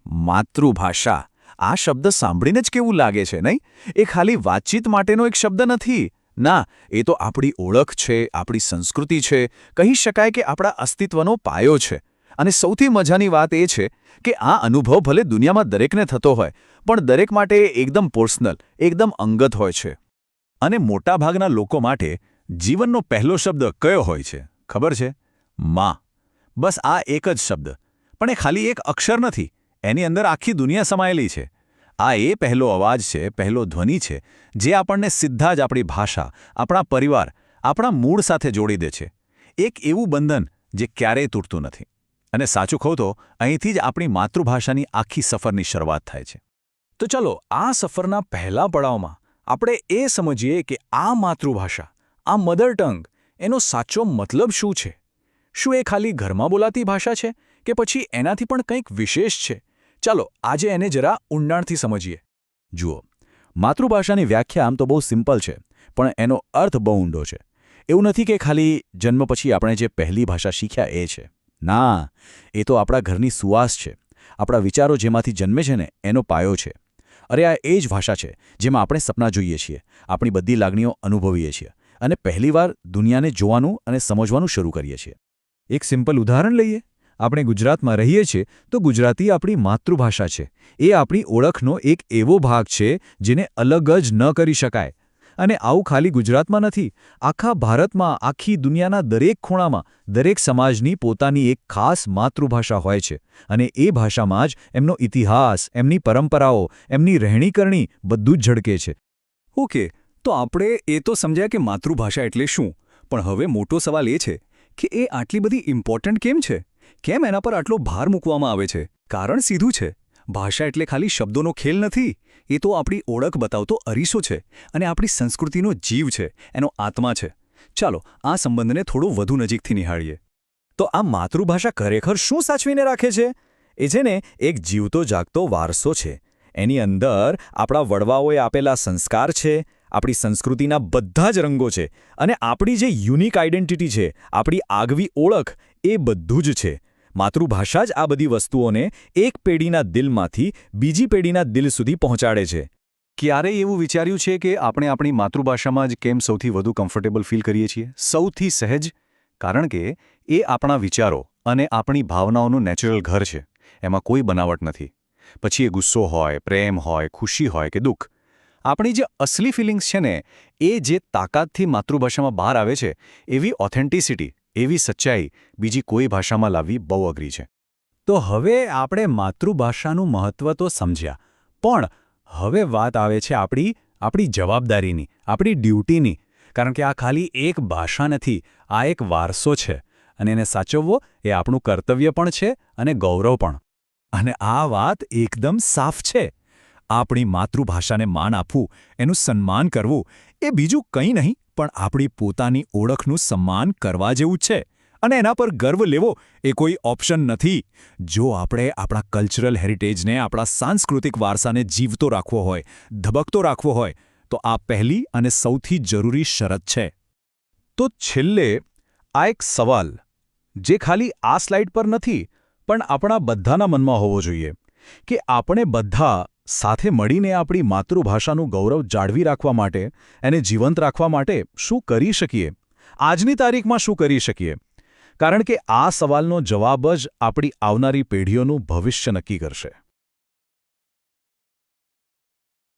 માતૃભાષા આ શબ્દ સાંભળીને જ કેવું લાગે છે નહીં? એ ખાલી વાતચીત માટેનો એક શબ્દ નથી. ના, એ તો આપણી ઓળખ છે, આપણી સંસ્કૃતિ છે, કહી શકાય કે આપણા અસ્તિત્વનો પાયો છે. અને સૌથી મજાની વાત એ છે કે આ અનુભવ ભલે દુનિયામાં દરેકને થતો હોય, પણ દરેક માટે એકદમ પર્સનલ, એકદમ અંગત હોય છે. અને મોટાભાગના લોકો માટે જીવનનો પહેલો શબ્દ કયો હોય છે ખબર છે? માં. બસ આ એક જ શબ્દ. પણ એ ખાલી એક અક્ષર નથી, એની અંદર આખી દુનિયા સમાયેલી છે. આ એ પહેલો અવાજ છે, પહેલો ધ્વનિ છે, જે આપણને સીધા જ આપણી ભાષા, આપણા પરિવાર, આપણા મૂળ સાથે જોડી દે છે. એક એવું બંધન જે ક્યારેય તૂટતું નથી. અને સાચું કહું તો અહીંથી જ આપણી માતૃભાષાની આખી સફરની શરૂઆત થાય છે. તો ચલો આ સફરના પહેલા પડાવમાં આપણે એ સમજીએ કે આ માતૃભાષા, આ મધર ટંગ, એનો સાચો મતલબ શું છે? શું એ ખાલી ઘરમાં બોલાતી ભાષા છે કે પછી એનાથી પણ કંઈક વિશેષ છે? ચાલો આજે એને જરા ઊંડાણથી સમજીએ. જુઓ, માતૃભાષાની વ્યાખ્યા આમ તો બહુ સિમ્પલ છે, પણ એનો અર્થ બહુ ઊંડો છે. એવું નથી કે ખાલી જન્મ પછી આપણે જે પહેલી ભાષા શીખ્યા એ છે. ના, એ તો આપણા ઘરની સુવાસ છે. આપણા વિચારો જેમાંથી જન્મે છે ને એનો પાયો છે. અરે આ એ જ ભાષા છે જેમાં આપણે સપના જોઈએ છીએ, આપણી બધી લાગણીઓ અનુભવીએ છીએ અને પહેલીવાર દુનિયાને જોવાનું અને સમજવાનું શરૂ કરીએ છીએ. એક સિમ્પલ ઉદાહરણ લઈએ. આપણે ગુજરાતમાં રહીએ છીએ તો ગુજરાતી આપણી માતૃભાષા છે. એ આપણી ઓળખનો એક એવો ભાગ છે જેને અલગ જ ન કરી શકાય. અને આવું ખાલી ગુજરાતમાં નથી, આખા ભારતમાં, આખી દુનિયાના દરેક ખૂણામાં દરેક સમાજની પોતાની એક ખાસ માતૃભાષા હોય છે. અને એ ભાષામાં જ એમનો ઇતિહાસ, એમની પરંપરાઓ, એમની રહેણીકરણી બધું જ ઝળકે છે. ઓકે, તો આપણે એ તો સમજ્યા કે માતૃભાષા એટલે શું, પણ હવે મોટો સવાલ એ છે કે એ આટલી બધી ઇમ્પોર્ટન્ટ કેમ છે? કેમ એના પર આટલો ભાર મૂકવામાં આવે છે? કારણ સીધું છે. ભાષા એટલે ખાલી શબ્દોનો ખેલ નથી. એ તો આપણી ઓળખ બતાવતો અરીસો છે અને આપણી સંસ્કૃતિનો જીવ છે, એનો આત્મા છે. ચાલો આ સંબંધને થોડો વધુ નજીકથી નિહાળીએ. તો આ માતૃભાષા ખરેખર શું સાચવીને રાખે છે? એ છે ને એક જીવતો જાગતો વારસો છે. એની અંદર આપણા વડવાઓએ આપેલા સંસ્કાર છે, આપણી સંસ્કૃતિના બધા જ રંગો છે અને આપણી જે યુનિક આઇડેન્ટિટી છે, આપણી આગવી ઓળખ, એ બધું જ છે. માતૃભાષા જ આ બધી વસ્તુઓને એક પેઢીના દિલમાંથી બીજી પેઢીના દિલ સુધી પહોંચાડે છે. ક્યારેય એવું વિચાર્યું છે કે આપણે આપણી માતૃભાષામાં જ કેમ સૌથી વધુ કમ્ફર્ટેબલ ફીલ કરીએ છીએ? સૌથી સહેજ? કારણ કે એ આપણા વિચારો અને આપણી ભાવનાઓનું નેચરલ ઘર છે. એમાં કોઈ બનાવટ નથી. પછી એ ગુસ્સો હોય, પ્રેમ હોય, ખુશી હોય કે દુઃખ, આપણી જે અસલી ફિલિંગ્સ છે ને, એ જે તાકાતથી માતૃભાષામાં બહાર આવે છે, એવી ઓથેન્ટિસિટી, એવી સચ્ચાઈ બીજી કોઈ ભાષામાં લાવવી બહુ અઘરી છે. તો હવે આપણે માતૃભાષાનું મહત્ત્વ તો સમજ્યા, પણ હવે વાત આવે છે આપણી જવાબદારીની, આપણી ડ્યુટીની. કારણ કે આ ખાલી એક ભાષા નથી, આ એક વારસો છે અને એને સાચવવો એ આપણું કર્તવ્ય પણ છે અને ગૌરવ પણ. અને આ વાત એકદમ સાફ છે. આપણી માતૃભાષાને માન આપવું, એનું સન્માન કરવું, એ બીજું કંઈ નહીં પણ આપણી પોતાની ઓળખનું સન્માન કરવા જેવું છે. અને એના પર ગર્વ લેવો એ કોઈ ઓપ્શન નથી. જો આપણે આપણા કલ્ચરલ હેરિટેજને, આપણા સાંસ્કૃતિક વારસાને જીવતો રાખવો હોય, ધબકતો રાખવો હોય, તો આ પહેલી અને સૌથી જરૂરી શરત છે. તો છેલ્લે આ એક સવાલ, જે ખાલી આ સ્લાઇડ પર નથી પણ આપણા બધાના મનમાં હોવો જોઈએ, કે આપણે બધા સાથે મળીને આપણી માતૃભાષાનું ગૌરવ જાળવી રાખવા માટે, એને જીવંત રાખવા માટે શું કરી શકીએ? આજની તારીખમાં શું કરી શકીએ? કારણ કે આ સવાલનો જવાબ જ આપણી આવનારી પેઢીઓનું ભવિષ્ય નક્કી કરશે.